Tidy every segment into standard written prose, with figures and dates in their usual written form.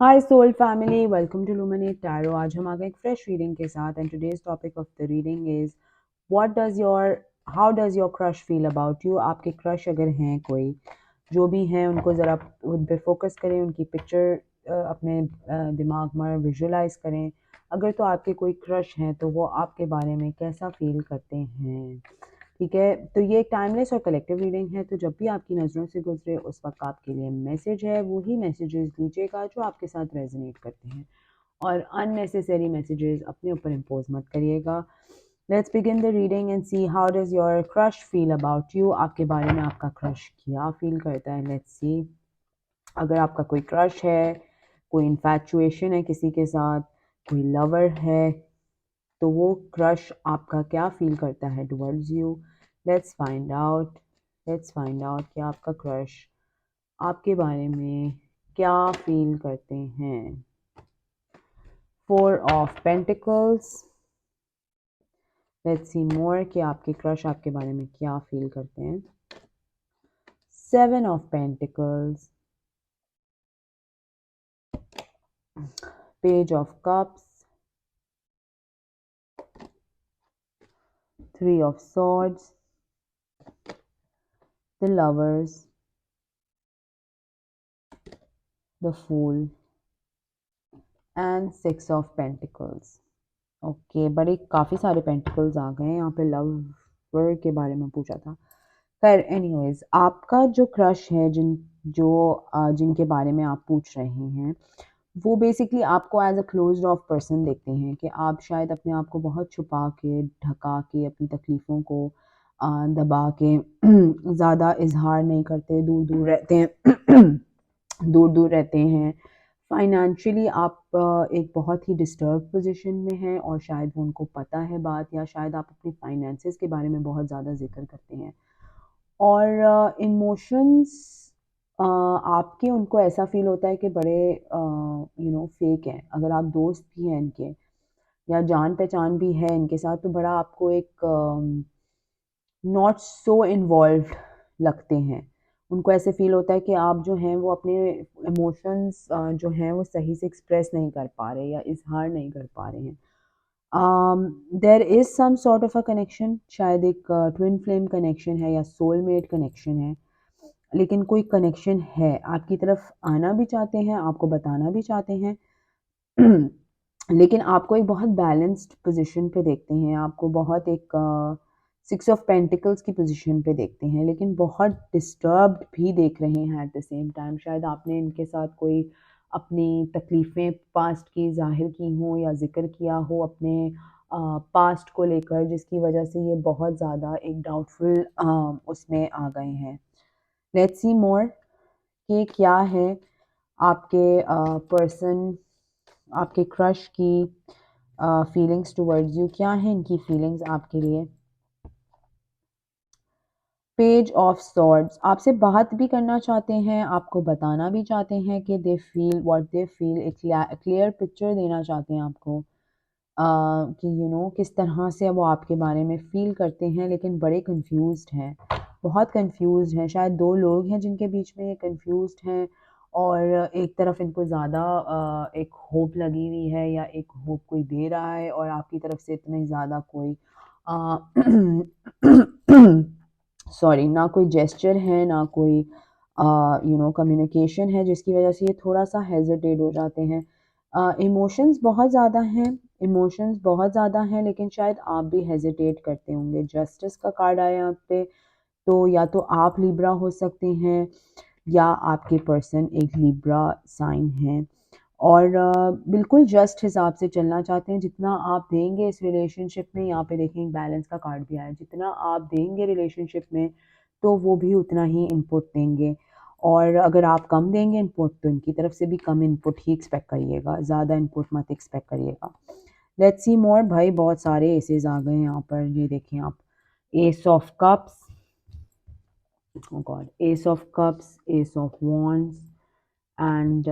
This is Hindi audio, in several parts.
Hi soul family, welcome to Luminate Tarot. आज हम आ गए एक फ्रेश रीडिंग के साथ and today's topic of the reading is what does your how does your crush feel about you. आपके क्रश अगर हैं कोई, जो भी हैं, उनको ज़रा उन पे फोकस करें, उनकी पिक्चर अपने दिमाग में विजुलाइज करें। अगर तो आपके कोई क्रश हैं तो वो आपके बारे में कैसा फील करते हैं। ठीक है, तो ये एक टाइमलेस और कलेक्टिव रीडिंग है, तो जब भी आपकी नज़रों से गुजरे उस वक्त आपके लिए मैसेज है, वही मैसेजेस लीजिएगा जो आपके साथ रेजोनेट करते हैं, और अननेसेसरी मैसेजेस अपने ऊपर इम्पोज मत करिएगा। Let's begin the reading and see how does your crush feel about you. आपके बारे में आपका क्रश क्या फील करता है। लेट्स सी, अगर आपका कोई क्रश है, कोई इन्फैचुएशन है किसी के साथ, कोई लवर है, तो वो क्रश आपका क्या फील करता है towards you. Let's find out let's find out कि आपका क्रश आपके बारे में क्या फील करते हैं। Four of pentacles. Let's see more कि आपके क्रश आपके बारे में क्या फील करते हैं। Seven of pentacles. Page of cups. Three of swords. The lovers. The fool. And six of pentacles. Okay, बड़े काफ़ी सारे पेंटिकल्स आ गए हैं यहाँ पे। लवर के बारे में पूछा था। खैर, एनीवेज, आपका जो क्रश है, जिनके बारे में आप पूछ रहे हैं, वो बेसिकली आपको as a closed off person देखते हैं कि आप शायद अपने आप को बहुत छुपा के, ढका के, अपनी तकलीफ़ों को दबा के ज़्यादा इजहार नहीं करते, दूर दूर रहते हैं दूर दूर रहते हैं। फाइनेंशियली आप एक बहुत ही डिस्टर्ब पोजीशन में हैं, और शायद वो उनको पता है बात, या शायद आप अपनी फाइनेंसेस के बारे में बहुत ज़्यादा जिक्र करते हैं। और इमोशंस आपके उनको ऐसा फील होता है कि बड़े फेक हैं। अगर आप दोस्त भी हैं इनके, या जान पहचान भी है इनके साथ, तो बड़ा आपको एक नॉट सो इन्वॉल्व लगते हैं। उनको ऐसे फील होता है कि आप जो हैं वो अपने इमोशंस जो हैं वो सही से एक्सप्रेस नहीं कर पा रहे, या इजहार नहीं कर पा रहे हैं। There is some sort of a connection, शायद एक ट्विन फ्लेम कनेक्शन है या सोलमेट कनेक्शन है, लेकिन कोई कनेक्शन है। आपकी तरफ आना भी चाहते हैं, आपको बताना भी चाहते हैं लेकिन आपको एक बहुत बैलेंस्ड पोजीशन पे देखते हैं, आपको बहुत एक सिक्स ऑफ पेंटिकल्स की पोजीशन पे देखते हैं, लेकिन बहुत डिस्टर्ब्ड भी देख रहे हैं एट द सेम टाइम। शायद आपने इनके साथ कोई अपनी तकलीफ़ें पास्ट की ज़ाहिर की हों, या ज़िक्र किया हो अपने पास्ट को लेकर, जिसकी वजह से ये बहुत ज़्यादा एक डाउटफुल उसमें आ गए हैं। लेट्स सी मोर कि क्या है आपके पर्सन, आपके क्रश की फीलिंग्स टुवर्ड्स यू। क्या है इनकी फीलिंग्स आपके लिए। Page of swords. आपसे बात भी करना चाहते हैं, आपको बताना भी चाहते हैं कि they feel what they feel, एक क्लियर पिक्चर देना चाहते हैं आपको कि किस तरह से वो आपके बारे में फ़ील करते हैं, लेकिन बड़े कंफ्यूज्ड हैं, बहुत कंफ्यूज्ड हैं। शायद दो लोग हैं जिनके बीच में ये कंफ्यूज्ड हैं, और एक तरफ इनको ज़्यादा एक होप लगी हुई है, या एक होप कोई दे रहा है, और आपकी तरफ से इतनी ज़्यादा कोई सॉरी, ना कोई जेस्चर है, ना कोई कम्युनिकेशन है, जिसकी वजह से ये थोड़ा सा हेजिटेट हो जाते हैं। इमोशंस बहुत ज़्यादा हैं, इमोशंस बहुत ज़्यादा हैं, लेकिन शायद आप भी हेजिटेट करते होंगे। जस्टिस का कार्ड आया यहाँ पे, तो या तो आप लिब्रा हो सकते हैं, या आपके पर्सन एक लिब्रा साइन है, और बिल्कुल जस्ट हिसाब से चलना चाहते हैं। जितना आप देंगे इस रिलेशनशिप में, यहाँ पे देखें बैलेंस का कार्ड भी आया, जितना आप देंगे रिलेशनशिप में, तो वो भी उतना ही इनपुट देंगे, और अगर आप कम देंगे इनपुट, तो इनकी तरफ से भी कम इनपुट ही एक्सपेक्ट करिएगा, ज़्यादा इनपुट मत एक्सपेक्ट करिएगा। लेट्स सी मोर। भाई बहुत सारे एसेस आ गए यहाँ पर, ये देखें आप। S of cups, oh god, ace of cups, ace of wands, and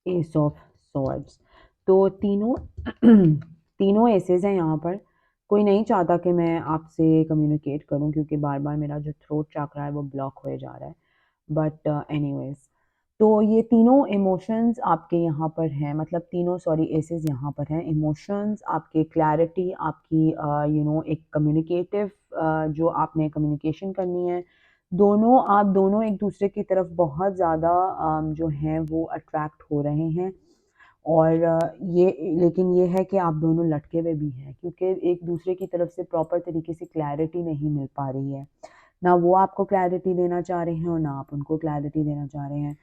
S of swords. तो तीनों तीनों एसेस हैं यहाँ पर। कोई नहीं चाहता कि मैं आपसे कम्युनिकेट करूँ, क्योंकि बार बार मेरा जो थ्रोट चक्रा है वो ब्लॉक हो जा रहा है। बट एनीवेज, तो ये तीनों इमोशंस आपके यहाँ पर हैं, मतलब तीनों सॉरी एसेस यहाँ पर हैं। इमोशंस, आपके क्लैरिटी, आपकी एक कम्युनिकेटिव जो आपने कम्युनिकेशन करनी है, दोनों आप दोनों एक दूसरे की तरफ बहुत ज़्यादा जो हैं वो अट्रैक्ट हो रहे हैं। और ये लेकिन ये है कि आप दोनों लटके हुए भी हैं, क्योंकि एक दूसरे की तरफ से प्रॉपर तरीके से क्लैरिटी नहीं मिल पा रही है। ना वो आपको क्लैरिटी देना चाह रहे हैं और ना आप उनको क्लैरिटी देना चाह रहे हैं।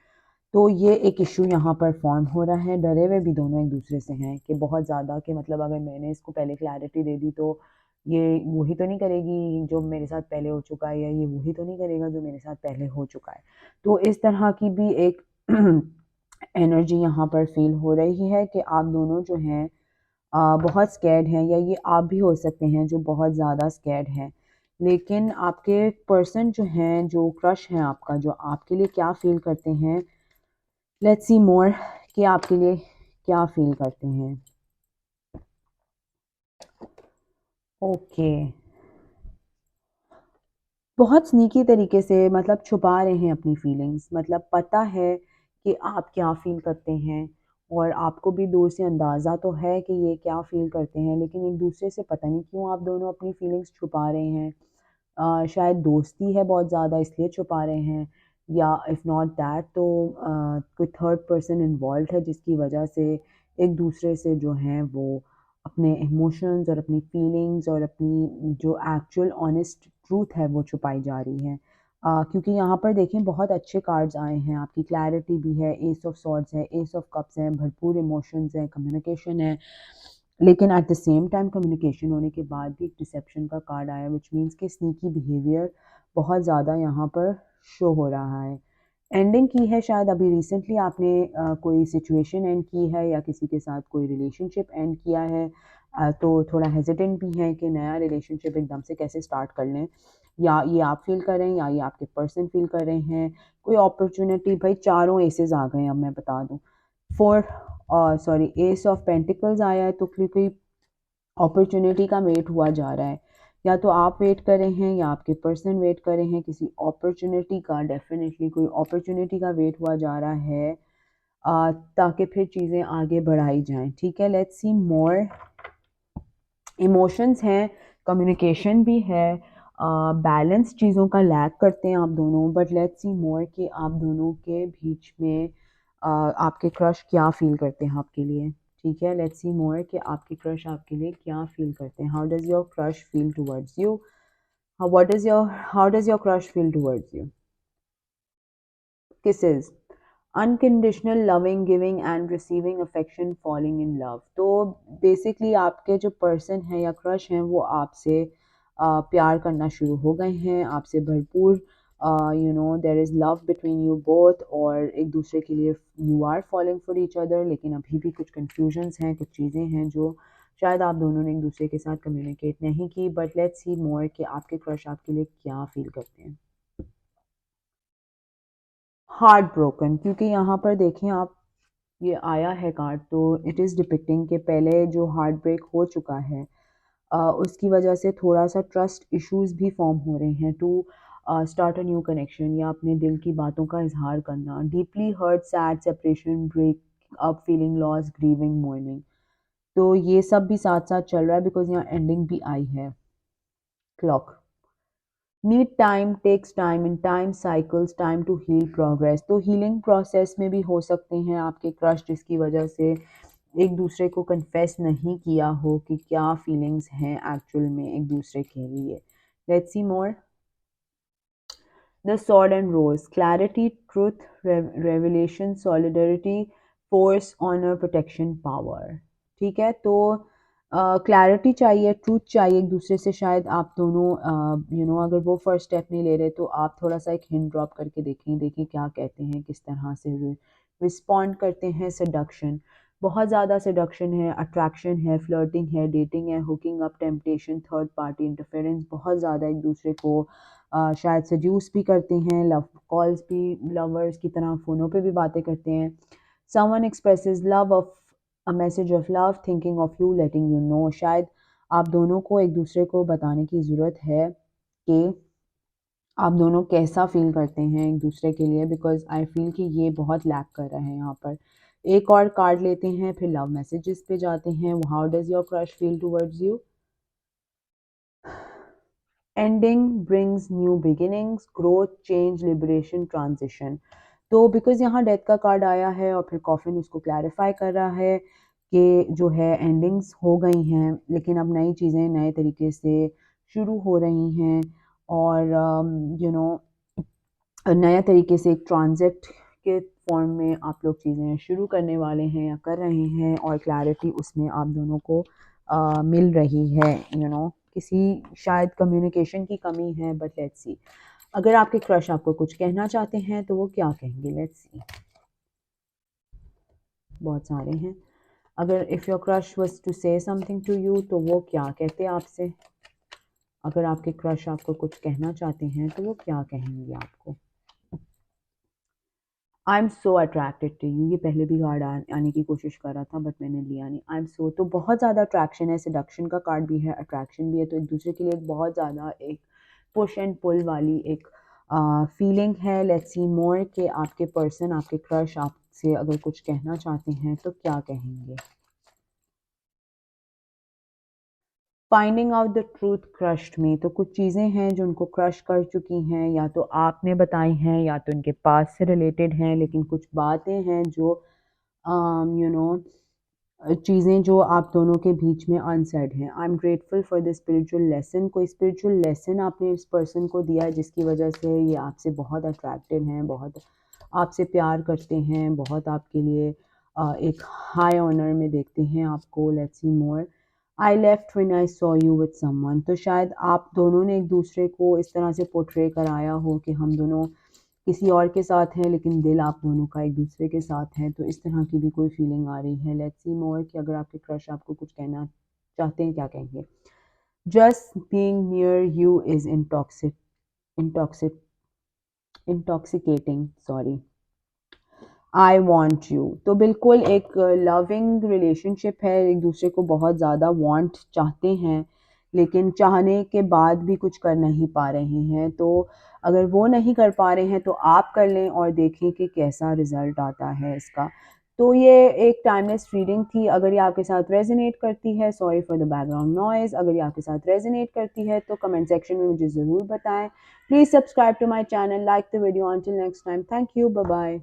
तो ये एक इशू यहाँ पर फॉर्म हो रहा है। डरे हुए भी दोनों एक दूसरे से हैं कि बहुत ज़्यादा, कि मतलब अगर मैंने इसको पहले क्लैरिटी दे दी तो ये वही तो नहीं करेगी जो मेरे साथ पहले हो चुका है, या ये वही तो नहीं करेगा जो मेरे साथ पहले हो चुका है। तो इस तरह की भी एक एनर्जी यहाँ पर फील हो रही है कि आप दोनों जो हैं बहुत स्कैर्ड हैं, या ये आप भी हो सकते हैं जो बहुत ज़्यादा स्कैर्ड हैं। लेकिन आपके पर्सन जो हैं, जो क्रश हैं आपका, जो आपके लिए क्या फ़ील करते हैं, लेट्स सी मोर कि आपके लिए क्या फ़ील करते हैं। ओके, बहुत स्नीकी तरीके से मतलब छुपा रहे हैं अपनी फीलिंग्स, मतलब पता है कि आप क्या फ़ील करते हैं, और आपको भी दूर से अंदाज़ा तो है कि ये क्या फ़ील करते हैं, लेकिन एक दूसरे से पता नहीं क्यों आप दोनों अपनी फीलिंग्स छुपा रहे हैं। शायद दोस्ती है बहुत ज़्यादा इसलिए छुपा रहे हैं, या इफ़ नॉट दैट तो कोई थर्ड पर्सन इन्वॉल्व है जिसकी वजह से एक दूसरे से जो हैं वो अपने इमोशंस और अपनी फीलिंग्स और अपनी जो एक्चुअल ऑनेस्ट ट्रूथ है वो छुपाई जा रही है। क्योंकि यहाँ पर देखें बहुत अच्छे कार्ड्स आए हैं, आपकी क्लैरिटी भी है, एस ऑफ सॉर्ड्स है, एस ऑफ कप्स हैं, भरपूर इमोशंस हैं, कम्युनिकेशन है। लेकिन at the same time communication होने के बाद भी एक डिसेप्शन का कार्ड आया, विच मीन्स कि स्नीकी बिहेवियर बहुत ज़्यादा यहाँ पर शो हो रहा है। एंडिंग की है शायद अभी रिसेंटली आपने कोई सिचुएशन एंड की है, या किसी के साथ कोई रिलेशनशिप एंड किया है। तो थोड़ा हेजिटेंट भी है कि नया रिलेशनशिप एकदम से कैसे स्टार्ट कर लें, या ये आप फील कर रहे हैं या ये आपके पर्सन फील कर रहे हैं। कोई अपॉर्चुनिटी, भाई चारों एसेस आ गए हैं, अब मैं बता दूं। Four sorry S of pentacles आया है, तो कोई अपॉर्चुनिटी का वेट हुआ जा रहा है। या तो आप वेट कर रहे हैं या आपके पर्सन वेट कर रहे हैं किसी अपॉर्चुनिटी का, डेफिनेटली कोई अपॉर्चुनिटी का वेट हुआ जा रहा है, ताकि फिर चीज़ें आगे बढ़ाई जाएं। ठीक है, लेट्स सी मोर। इमोशंस हैं, कम्युनिकेशन भी है, बैलेंस चीज़ों का लैक करते हैं आप दोनों, बट लेट्स सी मोर कि आप दोनों के बीच में आपके क्रश क्या फील करते हैं आपके लिए। ठीक है, लेट्स सी मोर कि आपके क्रश आपके लिए क्या फील करते हैं। How does your crush feel towards you? How does your crush feel towards you? Kisses, unconditional loving, giving and receiving affection, falling in love. तो बेसिकली आपके जो पर्सन हैं या क्रश हैं वो आपसे प्यार करना शुरू हो गए हैं, आपसे भरपूर there is love between you both, और एक दूसरे के लिए you are following for each other. लेकिन अभी भी कुछ कन्फ्यूजन्स हैं, कुछ चीज़ें हैं जो शायद आप दोनों ने एक दूसरे के साथ कम्युनिकेट नहीं की। बट लेट्स सी मोर कि आपके क्रश आपके लिए क्या फील करते हैं। हार्ट ब्रोकन, क्योंकि यहाँ पर देखें आप, ये आया है कार्ड, तो इट इज़ डिपिक्टिंग कि पहले जो हार्ट ब्रेक हो चुका है उसकी वजह से थोड़ा सा ट्रस्ट इश्यूज भी फॉर्म हो रहे हैं to start a new connection, या अपने दिल की बातों का इजहार करना। Deeply hurt, sad, separation, break up, feeling loss, grieving, mourning. तो ये सब भी साथ साथ चल रहा है, बिकॉज यहाँ एंडिंग भी आई है। Clock, need time, takes time, in time cycles, time to heal, progress. तो हीलिंग प्रोसेस में भी हो सकते हैं आपके क्रश, जिसकी वजह से एक दूसरे को कन्फेस नहीं किया हो कि क्या फीलिंग्स हैं एक्चुअल में एक दूसरे के लिए। Let's see more. The sword and rose, clarity, truth, revelation, solidarity, force, honour, protection, power. ठीक है, तो क्लैरिटी चाहिए, ट्रूथ चाहिए एक दूसरे से। शायद आप दोनों अगर वो फर्स्ट स्टेप नहीं ले रहे तो आप थोड़ा सा एक हिंट ड्रॉप करके देखें, देखें क्या कहते हैं, किस तरह से रिस्पॉन्ड करते हैं। सडक्शन, बहुत ज़्यादा सडक्शन है, अट्रैक्शन है, फ्लर्टिंग है, डेटिंग है, hooking up, temptation, third party interference, बहुत ज़्यादा एक दूसरे को शायद सड्यूस भी करते हैं, लव कॉल्स भी, लवर्स की तरह फ़ोनों पे भी बातें करते हैं। Someone expresses love of a message of love, thinking of you, letting you know. शायद आप दोनों को एक दूसरे को बताने की ज़रूरत है कि आप दोनों कैसा फील करते हैं एक दूसरे के लिए, बिकॉज आई फील कि ये बहुत लैक कर रहे हैं यहाँ पर। एक और कार्ड लेते हैं, फिर लव मैसेजेस पे जाते हैं। How does your crush feel towards you? Ending brings new beginnings, growth, change, liberation, transition. तो बिकॉज यहाँ डेथ का कार्ड आया है और फिर कॉफिन उसको क्लैरिफाई कर रहा है कि जो है एंडिंग्स हो गई हैं, लेकिन अब नई चीज़ें नए तरीके से शुरू हो रही हैं। और यू नो नया तरीके से एक ट्रांजिट के फॉर्म में आप लोग चीज़ें शुरू करने वाले हैं या कर रहे हैं, और क्लैरिटी उसमें आप दोनों को मिल रही है। किसी शायद कम्युनिकेशन की कमी है, बट लेट्स सी। अगर आपके क्रश आपको कुछ कहना चाहते हैं तो वो क्या कहेंगे? Let's see. बहुत सारे हैं। अगर if your crush was to say something to you, तो वो क्या कहते आपसे? अगर आपके क्रश आपको कुछ कहना चाहते हैं तो वो क्या कहेंगे आपको? I am so attracted to you, ये पहले भी कार्ड आने की कोशिश कर रहा था बट मैंने लिया नहीं। आई एम सो, तो बहुत ज़्यादा अट्रैक्शन है, सिडक्शन का कार्ड भी है, अट्रैक्शन भी है, तो एक दूसरे के लिए बहुत ज़्यादा एक पुश एंड पुल वाली एक फीलिंग है। लेट्स सी मोर कि आपके पर्सन, आपके क्रश आपसे अगर कुछ कहना चाहते हैं तो क्या कहेंगे? Finding out the truth crushed me, तो कुछ चीज़ें हैं जो उनको क्रश कर चुकी हैं, या तो आपने बताई हैं या तो उनके पास से रिलेटेड हैं, लेकिन कुछ बातें हैं जो यू नो चीज़ें जो आप दोनों के बीच में अनसेड हैं। I am grateful for the spiritual lesson, कोई स्पिरिचुअल लेसन आपने इस पर्सन को दिया है जिसकी वजह से ये आपसे बहुत अट्रैक्टेड हैं, बहुत आपसे प्यार करते हैं, बहुत आपके लिए एक हाई ऑनर में देखते हैं आपको। Let's see more. I left when I saw you with someone, तो शायद आप दोनों ने एक दूसरे को इस तरह से पोर्ट्रे कराया हो कि हम दोनों किसी और के साथ हैं, लेकिन दिल आप दोनों का एक दूसरे के साथ है, तो इस तरह की भी कोई फीलिंग आ रही है। लेट्स सी मोर कि अगर आपके क्रश आपको कुछ कहना चाहते हैं क्या कहेंगे? Just being near you is intoxic intoxicating, sorry. I want you, तो बिल्कुल एक लविंग रिलेशनशिप है, एक दूसरे को बहुत ज़्यादा वांट चाहते हैं, लेकिन चाहने के बाद भी कुछ कर नहीं पा रहे हैं। तो अगर वो नहीं कर पा रहे हैं तो आप कर लें और देखें कि कैसा रिज़ल्ट आता है इसका। तो ये एक टाइमलेस रीडिंग थी। अगर ये आपके साथ रेजोनेट करती है, sorry for the background noise, अगर ये आपके साथ रेजोनेट करती है तो कमेंट सेक्शन में मुझे ज़रूर बताएं। Please subscribe to my channel, like the video. Until next time, thank you, bye bye.